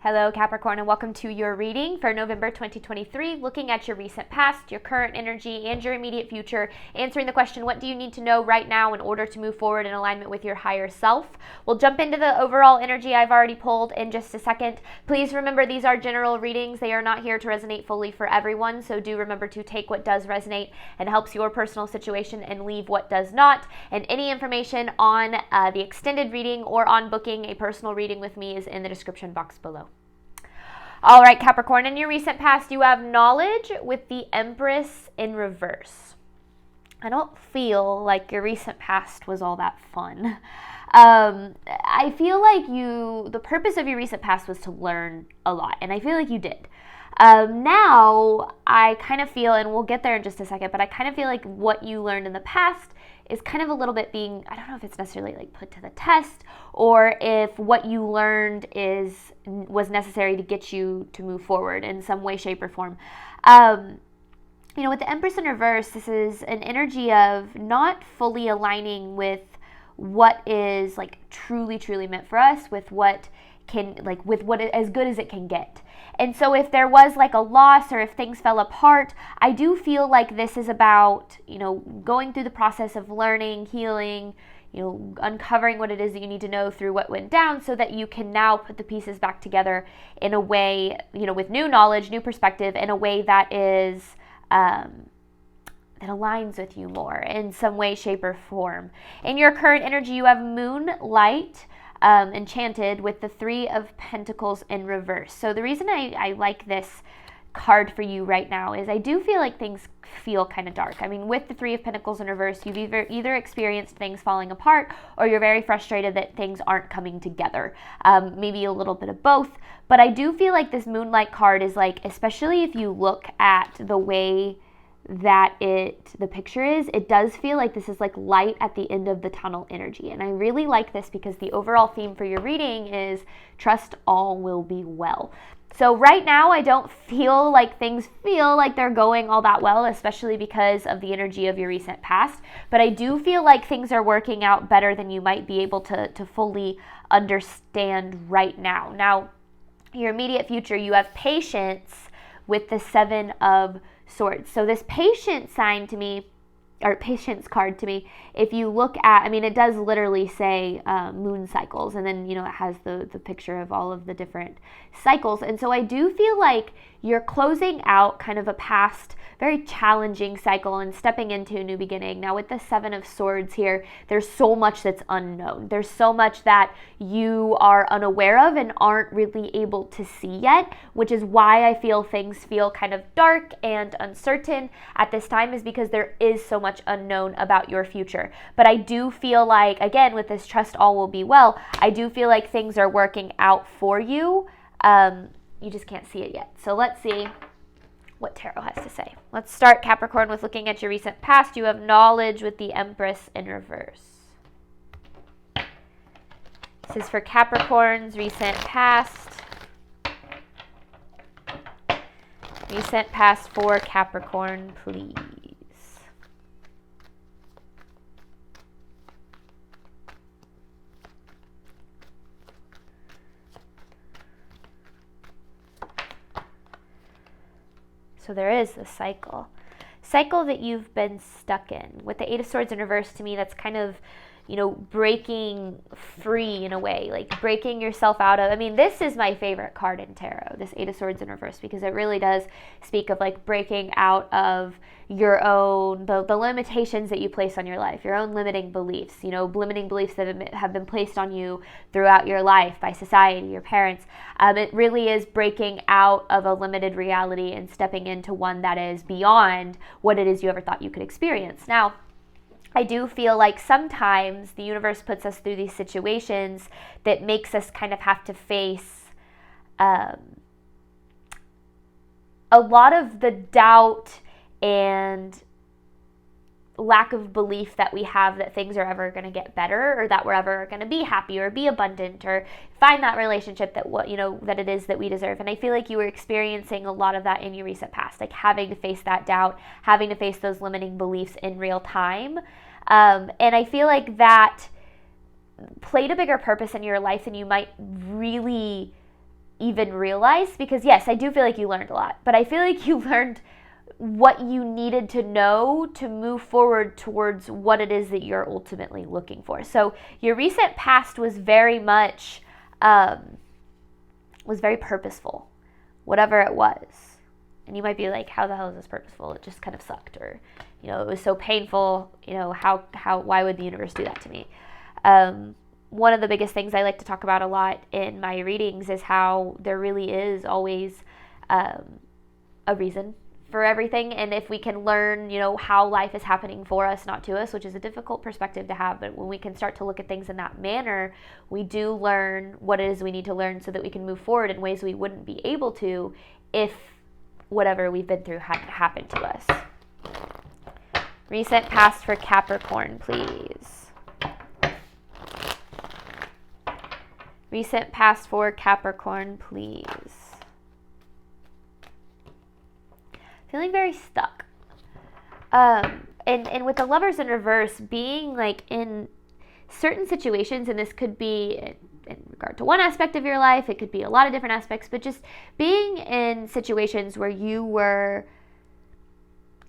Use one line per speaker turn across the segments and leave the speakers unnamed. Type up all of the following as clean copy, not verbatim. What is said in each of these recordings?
Hello, Capricorn, and welcome to your reading for November 2023, looking at your recent past, your current energy, and your immediate future, answering the question, what do you need to know right now in order to move forward in alignment with your higher self? We'll jump into the overall energy I've already pulled in just a second. Please remember these are general readings. They are not here to resonate fully for everyone, so do remember to take what does resonate and helps your personal situation and leave what does not. And any information on the extended reading or on booking a personal reading with me is in the description box below. All right, Capricorn, in your recent past, you have knowledge with the Empress in reverse. I don't feel like your recent past was all that fun. I feel like the purpose of your recent past was to learn a lot, and I feel like you did. Now, I kind of feel, and we'll get there in just a second, but I kind of feel like what you learned in the past is kind of a little bit being, I don't know if it's necessarily like put to the test, or if what you learned was necessary to get you to move forward in some way, shape, or form. With the Empress in reverse, this is an energy of not fully aligning with what is like truly, truly meant for us, with what as good as it can get. And so if there was like a loss or if things fell apart, I do feel like this is about, going through the process of learning, healing, uncovering what it is that you need to know through what went down so that you can now put the pieces back together in a way, with new knowledge, new perspective, in a way that is, that aligns with you more in some way, shape, or form. In your current energy, you have Moonlight, enchanted with the Three of Pentacles in reverse. So the reason I like this card for you right now is I do feel like things feel kind of dark. I mean, with the Three of Pentacles in reverse, you've either experienced things falling apart or you're very frustrated that things aren't coming together. Maybe a little bit of both. But I do feel like this Moonlight card is like, especially if you look at the way that the picture is, it does feel like this is like light at the end of the tunnel energy. And I really like this because the overall theme for your reading is trust all will be well. So right now, I don't feel like things feel like they're going all that well, especially because of the energy of your recent past. But I do feel like things are working out better than you might be able to fully understand right now. Now, your immediate future, you have Patience with the Seven of Swords. So this Patience sign to me, or Patience card to me, if you look at, it does literally say moon cycles, and then, it has the picture of all of the different cycles. And so I do feel like you're closing out kind of a past, very challenging cycle and stepping into a new beginning. Now with the Seven of Swords here, there's so much that's unknown. There's so much that you are unaware of and aren't really able to see yet, which is why I feel things feel kind of dark and uncertain at this time, is because there is so much unknown about your future. But I do feel like, again, with this trust all will be well, I do feel like things are working out for you. You just can't see it yet. So let's see what tarot has to say. Let's start, Capricorn, with looking at your recent past. You have knowledge with the Empress in reverse. This is for Capricorn's recent past. Recent past for Capricorn, please. So there is a cycle that you've been stuck in. With the Eight of Swords in reverse, to me, that's kind of, breaking free in a way, like breaking yourself out of, this is my favorite card in tarot, this Eight of Swords in reverse, because it really does speak of like breaking out of your own, the limitations that you place on your life, your own limiting beliefs, limiting beliefs that have been placed on you throughout your life by society, your parents. It really is breaking out of a limited reality and stepping into one that is beyond what it is you ever thought you could experience. Now, I do feel like sometimes the universe puts us through these situations that makes us kind of have to face a lot of the doubt and lack of belief that we have that things are ever going to get better, or that we're ever going to be happy or be abundant or find that relationship that that it is that we deserve. And I feel like you were experiencing a lot of that in your recent past, like having to face that doubt, having to face those limiting beliefs in real time. And I feel like that played a bigger purpose in your life than you might really even realize, because yes, I do feel like you learned a lot, but I feel like you learned what you needed to know to move forward towards what it is that you're ultimately looking for. So your recent past was very much, was very purposeful, whatever it was. And you might be like, how the hell is this purposeful? It just kind of sucked, or, it was so painful, why would the universe do that to me? One of the biggest things I like to talk about a lot in my readings is how there really is always a reason for everything. And if we can learn, how life is happening for us, not to us, which is a difficult perspective to have, but when we can start to look at things in that manner, we do learn what it is we need to learn so that we can move forward in ways we wouldn't be able to if whatever we've been through hadn't happened to us. Recent past for Capricorn, please. Recent past for Capricorn, please. Feeling very stuck. And with the Lovers in reverse, being like in certain situations, and this could be in regard to one aspect of your life, it could be a lot of different aspects, but just being in situations where you were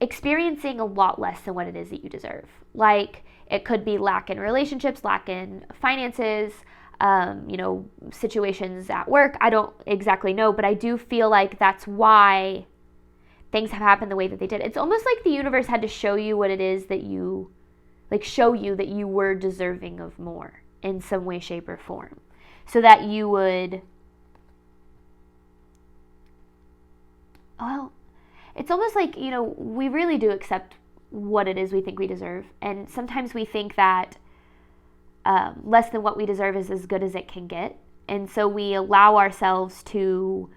experiencing a lot less than what it is that you deserve. Like, it could be lack in relationships, lack in finances, situations at work. I don't exactly know, but I do feel like that's why things have happened the way that they did. It's almost like the universe had to show you what it is that you, show you that you were deserving of more in some way, shape, or form, so that you would, it's almost like, we really do accept what it is we think we deserve. And sometimes we think that less than what we deserve is as good as it can get. And so we allow ourselves to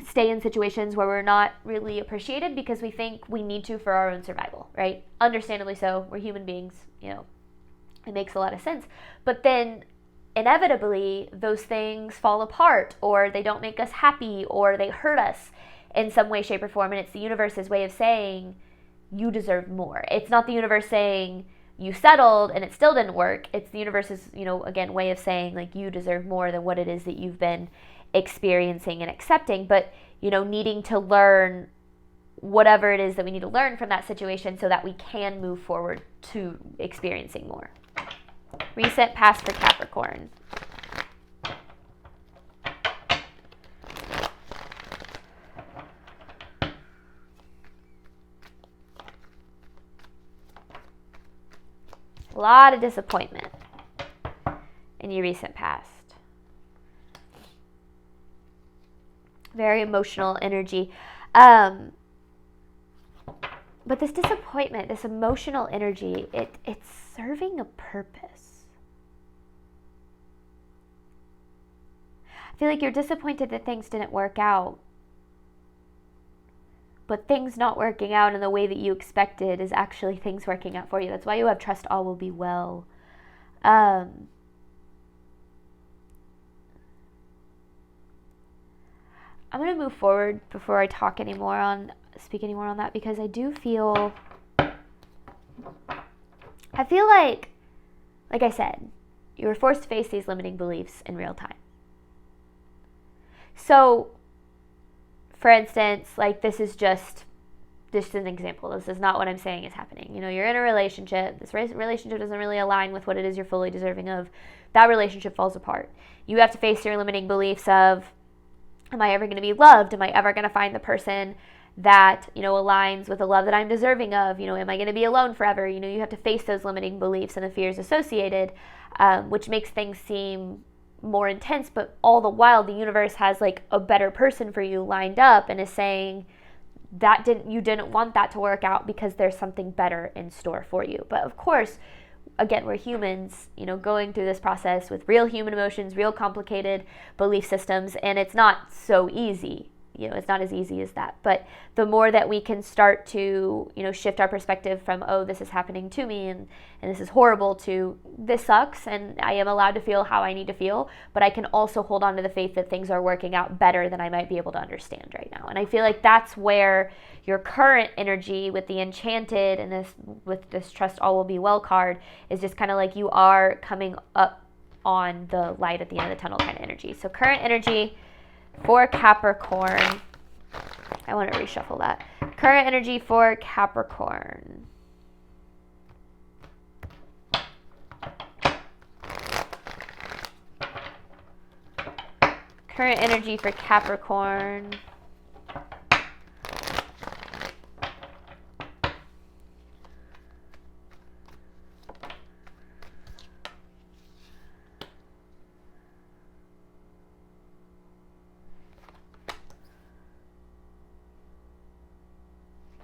stay in situations where we're not really appreciated because we think we need to for our own survival, right? Understandably so. We're human beings, it makes a lot of sense. But then inevitably those things fall apart, or they don't make us happy, or they hurt us in some way, shape, or form. And it's the universe's way of saying you deserve more. It's not the universe saying you settled and it still didn't work. It's the universe's, again, way of saying like you deserve more than what it is that you've been experiencing and accepting, but needing to learn whatever it is that we need to learn from that situation so that we can move forward to experiencing more. Recent past for Capricorn. A lot of disappointment in your recent past. Very emotional energy. But this disappointment, this emotional energy, it's serving a purpose. I feel like you're disappointed that things didn't work out. But things not working out in the way that you expected is actually things working out for you. That's why you have trust all will be well. I'm going to move forward before I speak any more on that, because I do feel, like I said, you were forced to face these limiting beliefs in real time. So, for instance, this is just an example. This is not what I'm saying is happening. You're in a relationship. This relationship doesn't really align with what it is you're fully deserving of. That relationship falls apart. You have to face your limiting beliefs of, am I ever going to be loved? Am I ever going to find the person that, aligns with the love that I'm deserving of? Am I going to be alone forever? You have to face those limiting beliefs and the fears associated, which makes things seem more intense. But all the while, the universe has a better person for you lined up and is saying that you didn't want that to work out because there's something better in store for you. But of course, again, we're humans, going through this process with real human emotions, real complicated belief systems, and it's not so easy. It's not as easy as that. But the more that we can start to, shift our perspective from, oh, this is happening to me and this is horrible, to this sucks and I am allowed to feel how I need to feel, but I can also hold on to the faith that things are working out better than I might be able to understand right now. And I feel like that's where your current energy with the Enchanted and with this Trust All Will Be Well card is just kind of like you are coming up on the light at the end of the tunnel kind of energy. So current energy, for Capricorn. I want to reshuffle that. Current energy for Capricorn. Current energy for Capricorn.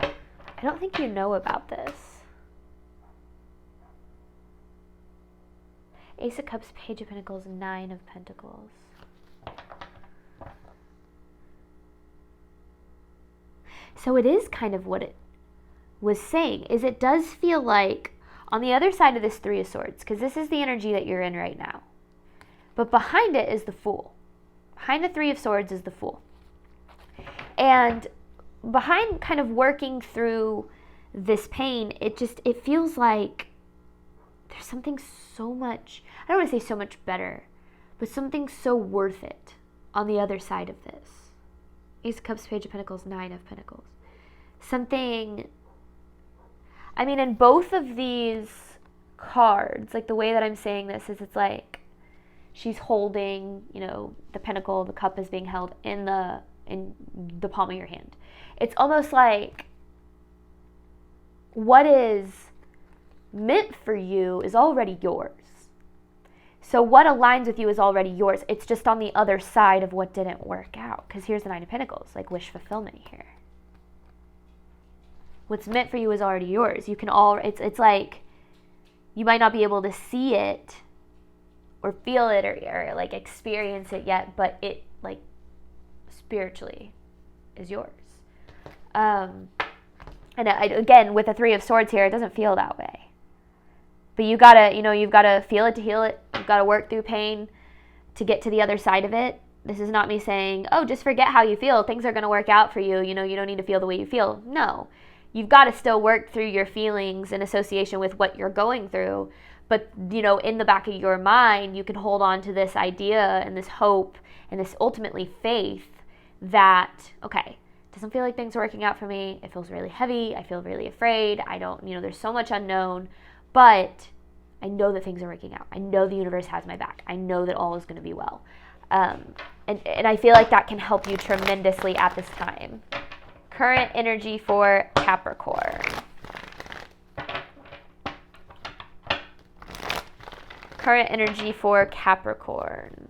I don't think you know about this. Ace of Cups, Page of Pentacles, Nine of Pentacles. So it is kind of what it was saying, is it does feel like on the other side of this Three of Swords, because this is the energy that you're in right now, but behind it is the Fool. Behind the Three of Swords is the Fool. And behind kind of working through this pain, it feels like there's something so much, I don't want to say so much better, but something so worth it on the other side of this. Ace of Cups, Page of Pentacles, Nine of Pentacles. Something, I mean, in both of these cards, like the way that I'm saying this is it's like she's holding, you know, the pentacle, the cup is being held in the palm of your hand. It's almost like what is meant for you is already yours. So what aligns with you is already yours. It's just on the other side of what didn't work out. Because here's the Nine of Pentacles, like wish fulfillment here. What's meant for you is already yours. You can it's like you might not be able to see it or feel it or like experience it yet, but it like spiritually is yours. And again, with the Three of Swords here, it doesn't feel that way. But you've got to feel it to heal it. You've got to work through pain to get to the other side of it. This is not me saying, oh, just forget how you feel. Things are going to work out for you. You know, you don't need to feel the way you feel. No. You've got to still work through your feelings in association with what you're going through. But, you know, in the back of your mind, you can hold on to this idea and this hope and this ultimately faith that, okay, it doesn't feel like things are working out for me. It feels really heavy. I feel really afraid. There's so much unknown. But I know that things are working out. I know the universe has my back. I know that all is going to be well. And I feel like that can help you tremendously at this time. Current energy for Capricorn. Current energy for Capricorn.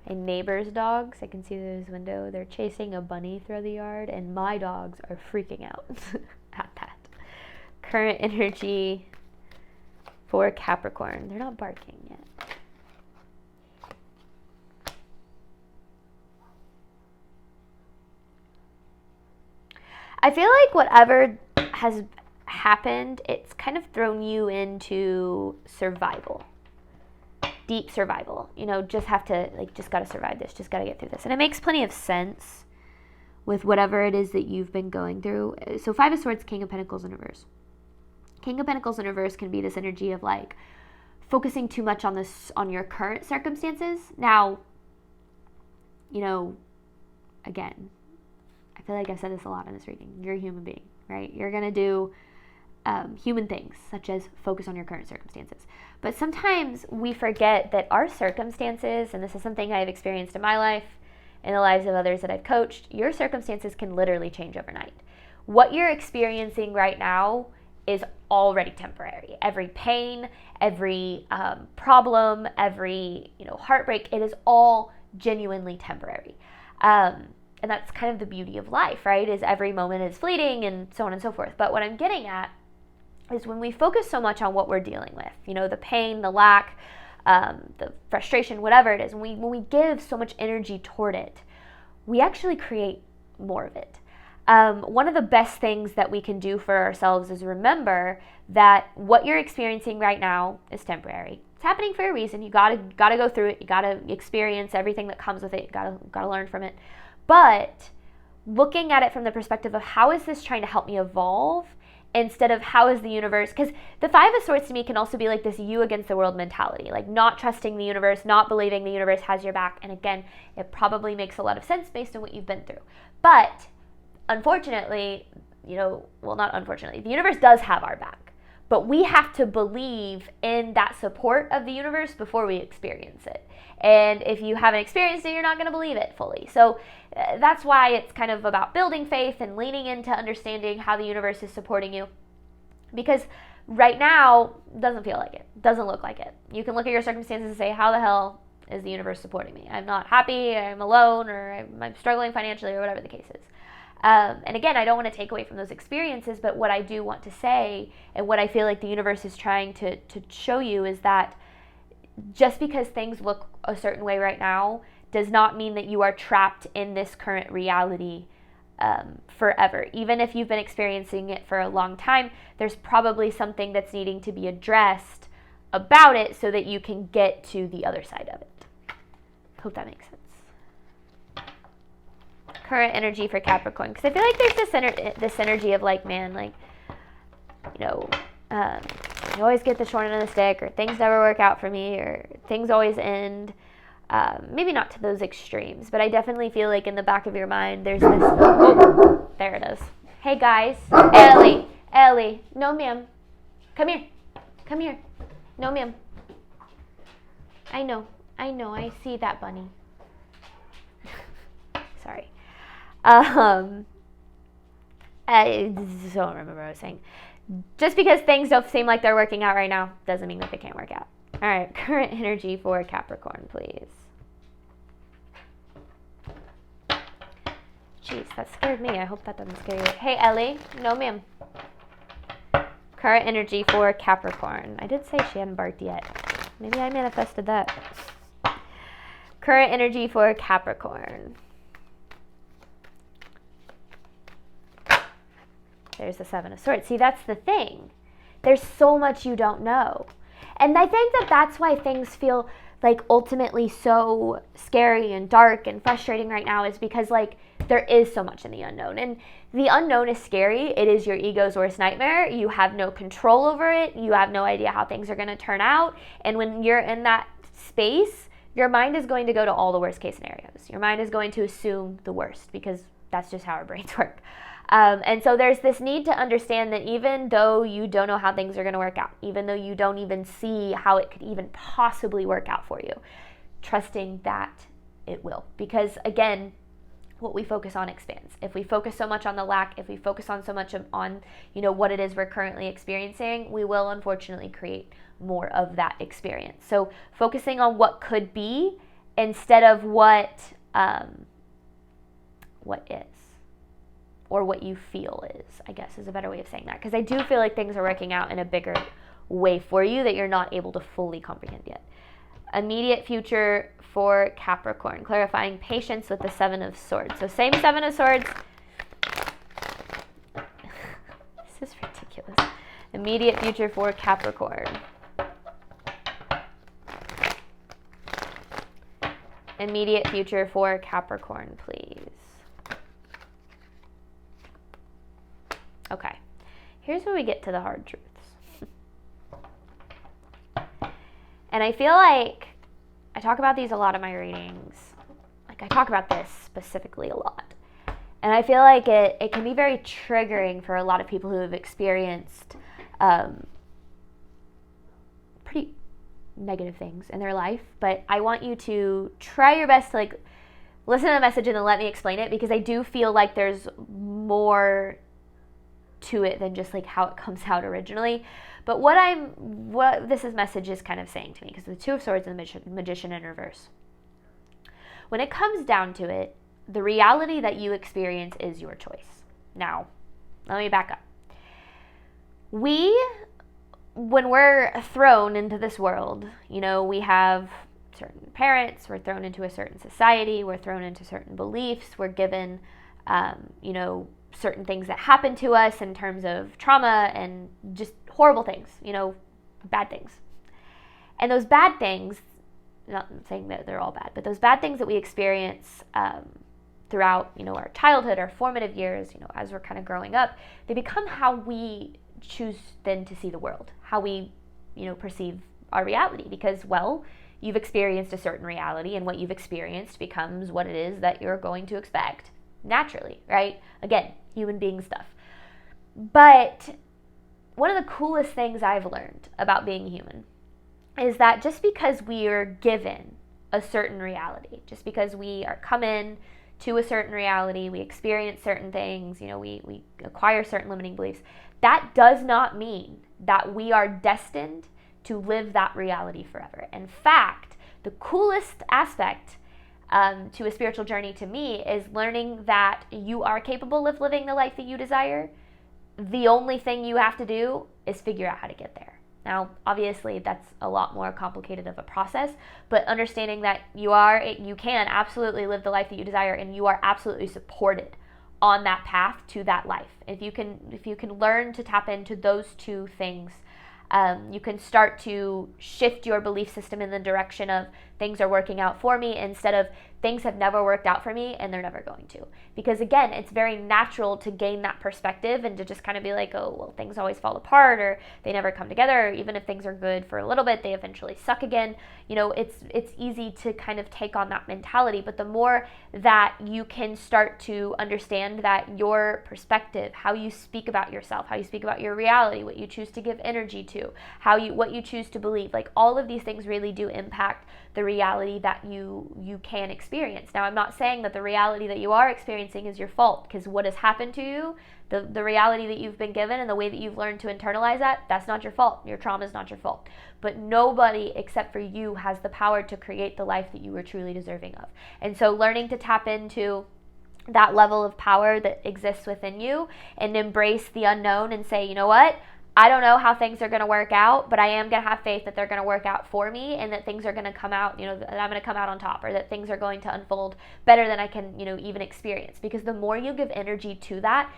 My neighbor's dogs, I can see through his window, they're chasing a bunny through the yard, and my dogs are freaking out at that. Current energy for Capricorn. They're not barking yet. I feel like whatever has happened, it's kind of thrown you into survival. Deep survival, just got to survive this, just got to get through this. And it makes plenty of sense with whatever it is that you've been going through. So Five of Swords, King of Pentacles in reverse. King of Pentacles in reverse can be this energy of like focusing too much on your current circumstances. Now, again, I feel like I've said this a lot in this reading. You're a human being, right? You're going to do human things, such as focus on your current circumstances. But sometimes we forget that our circumstances, and this is something I've experienced in my life, in the lives of others that I've coached, your circumstances can literally change overnight. What you're experiencing right now is already temporary. Every pain, every problem, every heartbreak, it is all genuinely temporary. And that's kind of the beauty of life, right? Is every moment is fleeting and so on and so forth. But what I'm getting at is when we focus so much on what we're dealing with, the pain, the lack, the frustration, whatever it is, when we give so much energy toward it, we actually create more of it. One of the best things that we can do for ourselves is remember that what you're experiencing right now is temporary. It's happening for a reason. You gotta go through it. You gotta experience everything that comes with it. You gotta learn from it. But looking at it from the perspective of how is this trying to help me evolve instead of how is the universe, because the Five of Swords to me can also be like this you against the world mentality, like not trusting the universe, not believing the universe has your back. And again, it probably makes a lot of sense based on what you've been through. But unfortunately, not unfortunately, the universe does have our back. But we have to believe in that support of the universe before we experience it. And if you haven't experienced it, you're not going to believe it fully. So that's why it's kind of about building faith and leaning into understanding how the universe is supporting you. Because right now, doesn't feel like it. Doesn't look like it. You can look at your circumstances and say, how the hell is the universe supporting me? I'm not happy, I'm alone, or I'm struggling financially, or whatever the case is. And again, I don't want to take away from those experiences, but what I do want to say, and what I feel like the universe is trying to show you, is that just because things look a certain way right now does not mean that you are trapped in this current reality forever. Even if you've been experiencing it for a long time, there's probably something that's needing to be addressed about it so that you can get to the other side of it. Hope that makes sense. Current energy for Capricorn, because I feel like there's this energy of like, man, like, you always get the short end of the stick, or things never work out for me, or things always end. Maybe not to those extremes, but I definitely feel like in the back of your mind there's this, oh, there it is. Hey guys, Ellie, no ma'am, come here, no ma'am. I know, I see that bunny. Sorry. I don't remember what I was saying. Just because things don't seem like they're working out right now doesn't mean that they can't work out. All right, current energy for Capricorn, please. Jeez, that scared me. I hope that doesn't scare you. Hey, Ellie. No, ma'am. Current energy for Capricorn. I did say she hadn't barked yet. Maybe I manifested that. Current energy for Capricorn. There's the Seven of Swords. See, that's the thing. There's so much you don't know. And I think that that's why things feel like ultimately so scary and dark and frustrating right now, is because like there is so much in the unknown. And the unknown is scary. It is your ego's worst nightmare. You have no control over it. You have no idea how things are going to turn out. And when you're in that space, your mind is going to go to all the worst case scenarios. Your mind is going to assume the worst, because that's just how our brains work. And so there's this need to understand that even though you don't know how things are going to work out, even though you don't even see how it could even possibly work out for you, trusting that it will. Because again, what we focus on expands. If we focus so much on the lack, if we focus on so much on, what it is we're currently experiencing, we will unfortunately create more of that experience. So focusing on what could be instead of what is. Or what you feel is, I guess, is a better way of saying that. Because I do feel like things are working out in a bigger way for you that you're not able to fully comprehend yet. Immediate future for Capricorn. Clarifying patience with the Seven of Swords. So same Seven of Swords. This is ridiculous. Immediate future for Capricorn. Immediate future for Capricorn, please. Okay, here's where we get to the hard truths. And I feel like I talk about these a lot in my readings. Like I talk about this specifically a lot. And I feel like it can be very triggering for a lot of people who have experienced pretty negative things in their life. But I want you to try your best to like listen to the message and then let me explain it, because I do feel like there's more to it than just like how it comes out originally. But what this message is kind of saying to me, because the Two of Swords and the Magician in reverse. When it comes down to it, the reality that you experience is your choice. Now, let me back up. When we're thrown into this world, we have certain parents, we're thrown into a certain society, we're thrown into certain beliefs, we're given, certain things that happen to us in terms of trauma and just horrible things, bad things. And those bad things, not saying that they're all bad, but those bad things that we experience throughout, our childhood, our formative years, as we're kind of growing up, they become how we choose then to see the world, how we, perceive our reality, because, well, you've experienced a certain reality, and what you've experienced becomes what it is that you're going to expect naturally, right? Again, human being stuff. But one of the coolest things I've learned about being human is that just because we are given a certain reality, just because we are come in to a certain reality, we experience certain things, we acquire certain limiting beliefs, that does not mean that we are destined to live that reality forever. In fact, the coolest aspect to a spiritual journey to me is learning that you are capable of living the life that you desire. The only thing you have to do is figure out how to get there. Now, obviously, that's a lot more complicated of a process, but understanding that you can absolutely live the life that you desire, and you are absolutely supported on that path to that life. If you can learn to tap into those two things, you can start to shift your belief system in the direction of things are working out for me instead of things have never worked out for me and they're never going to. Because again, it's very natural to gain that perspective and to just kind of be like, oh, well, things always fall apart, or they never come together, or even if things are good for a little bit, they eventually suck again. It's easy to kind of take on that mentality. But the more that you can start to understand that your perspective, how you speak about yourself, how you speak about your reality, what you choose to give energy to, what you choose to believe, like all of these things really do impact the reality that you can experience. Now, I'm not saying that the reality that you are experiencing is your fault, because what has happened to you, the reality that you've been given and the way that you've learned to internalize that's not your fault. Your trauma is not your fault. But nobody except for you has the power to create the life that you are truly deserving of. And so learning to tap into that level of power that exists within you and embrace the unknown and say, you know what? I don't know how things are going to work out, but I am going to have faith that they're going to work out for me, and that things are going to come out, that I'm going to come out on top, or that things are going to unfold better than I can, even experience. Because the more you give energy to that,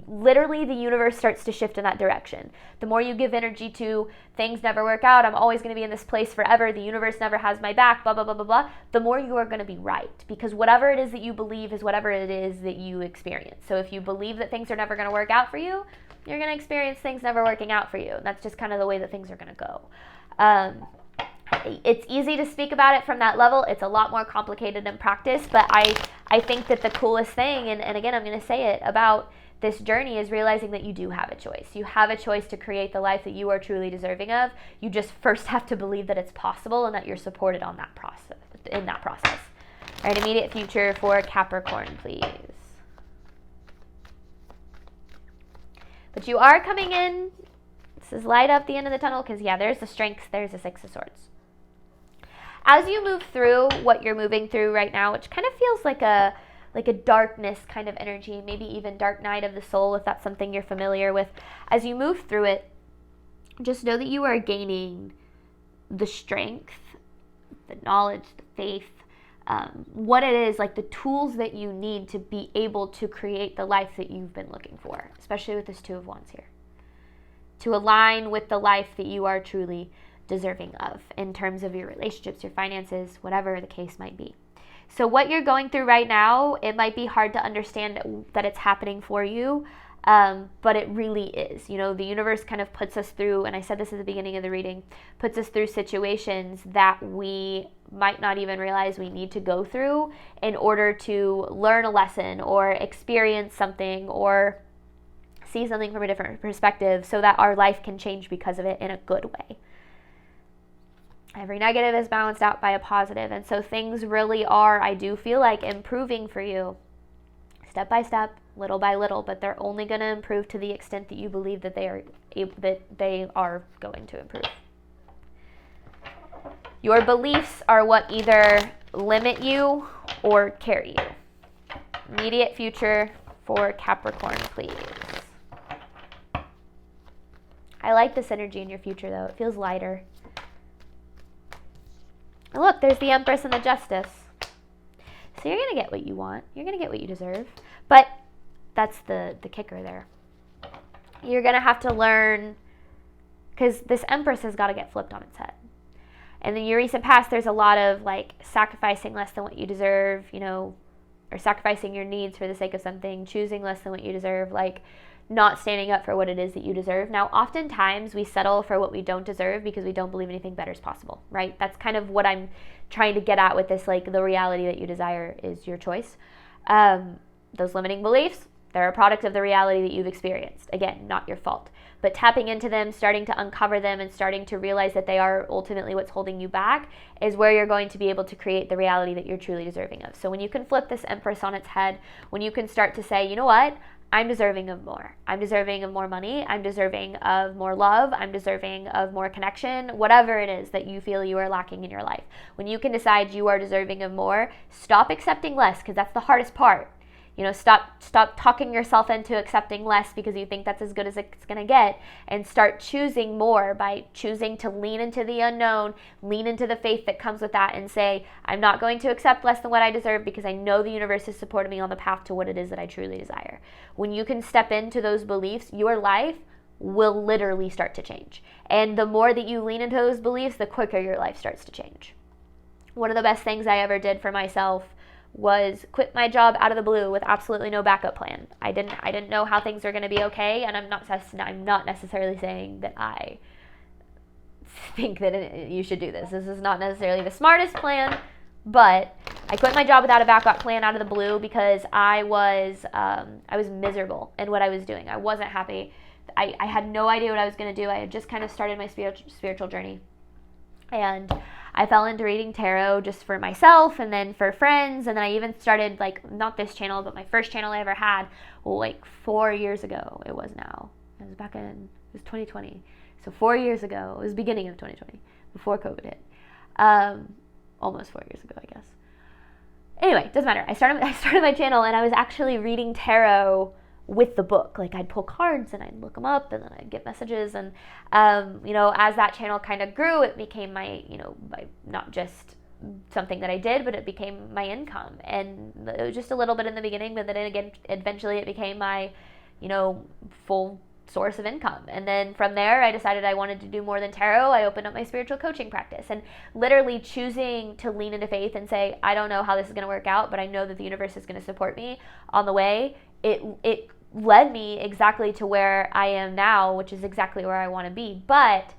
literally the universe starts to shift in that direction. The more you give energy to things never work out, I'm always going to be in this place forever, the universe never has my back, blah, blah, blah, blah, blah, the more you are going to be right. Because whatever it is that you believe is whatever it is that you experience. So if you believe that things are never going to work out for you, you're going to experience things never working out for you. And that's just kind of the way that things are going to go. It's easy to speak about it from that level. It's a lot more complicated in practice. But I think that the coolest thing, and again, I'm going to say it, about this journey is realizing that you do have a choice. You have a choice to create the life that you are truly deserving of. You just first have to believe that it's possible and that you're supported on that process. In that process. All right, immediate future for Capricorn, please. But you are coming in. This is light up the end of the tunnel, because there's the strength, there's the Six of Swords. As you move through what you're moving through right now, which kind of feels like a darkness kind of energy, maybe even dark night of the soul, if that's something you're familiar with. As you move through it, just know that you are gaining the strength, the knowledge, the faith, what it is, like the tools that you need to be able to create the life that you've been looking for, especially with this Two of Wands here. To align with the life that you are truly deserving of in terms of your relationships, your finances, whatever the case might be. So what you're going through right now, it might be hard to understand that it's happening for you, but it really is. The universe kind of puts us through, and I said this at the beginning of the reading, puts us through situations that we might not even realize we need to go through in order to learn a lesson or experience something or see something from a different perspective, so that our life can change because of it in a good way. Every negative is balanced out by a positive, and so things really are, I do feel like, improving for you step by step, little by little, but they're only going to improve to the extent that you believe that they are going to improve. Your beliefs are what either limit you or carry you. Immediate future for Capricorn, please. I like this energy in your future, though. It feels lighter. And look, there's the Empress and the Justice. So you're going to get what you want. You're going to get what you deserve. But that's the kicker there. You're going to have to learn, because this Empress has got to get flipped on its head. And in your recent past, there's a lot of sacrificing less than what you deserve, or sacrificing your needs for the sake of something, choosing less than what you deserve. not standing up for what it is that you deserve. Now, oftentimes we settle for what we don't deserve because we don't believe anything better is possible, right? That's kind of what I'm trying to get at with this, like, the reality that you desire is your choice. Those limiting beliefs, they're a product of the reality that you've experienced. Again, not your fault. But tapping into them, starting to uncover them, and starting to realize that they are ultimately what's holding you back is where you're going to be able to create the reality that you're truly deserving of. So when you can flip this Empress on its head, when you can start to say, you know what? I'm deserving of more. I'm deserving of more money. I'm deserving of more love. I'm deserving of more connection, whatever it is that you feel you are lacking in your life. When you can decide you are deserving of more, stop accepting less, because that's the hardest part. You know, stop talking yourself into accepting less because you think that's as good as it's going to get, and start choosing more by choosing to lean into the unknown, lean into the faith that comes with that, and say, I'm not going to accept less than what I deserve because I know the universe is supporting me on the path to what it is that I truly desire. When you can step into those beliefs, your life will literally start to change. And the more that you lean into those beliefs, the quicker your life starts to change. One of the best things I ever did for myself was quit my job out of the blue with absolutely no backup plan. I didn't know how things were going to be okay, and I'm not necessarily saying that I think that you should do this. This is not necessarily the smartest plan, but I quit my job without a backup plan out of the blue because I was miserable in what I was doing. I wasn't happy. I had no idea what I was going to do. I had just kind of started my spiritual journey, and I fell into reading tarot just for myself and then for friends. And then I even started, like, not this channel, but my first channel I ever had, like 4 years ago. It was 2020. So 4 years ago, it was beginning of 2020, before COVID hit. Almost 4 years ago, I guess. Anyway, doesn't matter. I started my channel, and I was actually reading tarot with the book. Like, I'd pull cards and I'd look them up, and then I'd get messages, and as that channel kind of grew, it became my, not just something that I did, but it became my income. And it was just a little bit in the beginning, but then again, eventually it became my, full source of income. And then from there, I decided I wanted to do more than tarot. I opened up my spiritual coaching practice, and literally choosing to lean into faith and say, I don't know how this is going to work out, but I know that the universe is going to support me on the way. It led me exactly to where I am now, which is exactly where I want to be. But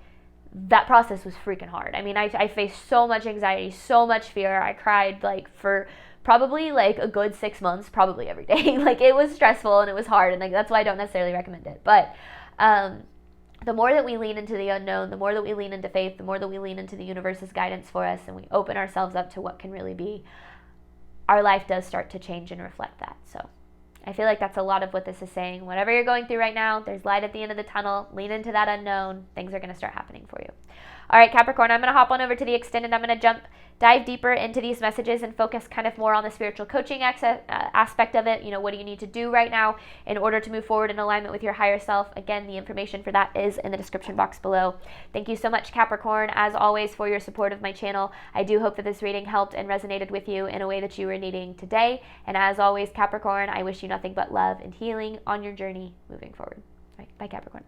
that process was freaking hard. I mean, I faced so much anxiety, so much fear. I cried for probably a good 6 months, probably every day. It was stressful and it was hard, and that's why I don't necessarily recommend it. But the more that we lean into the unknown, the more that we lean into faith, the more that we lean into the universe's guidance for us, and we open ourselves up to what can really be, our life does start to change and reflect that. So I feel like that's a lot of what this is saying. Whatever you're going through right now, there's light at the end of the tunnel. Lean into that unknown. Things are going to start happening for you. All right, Capricorn, I'm going to hop on over to the extended. I'm going to dive deeper into these messages and focus kind of more on the spiritual coaching aspect of it. What do you need to do right now in order to move forward in alignment with your higher self? Again, the information for that is in the description box below. Thank you so much, Capricorn, as always, for your support of my channel. I do hope that this reading helped and resonated with you in a way that you were needing today. And as always, Capricorn, I wish you nothing but love and healing on your journey moving forward. All right, bye, Capricorn.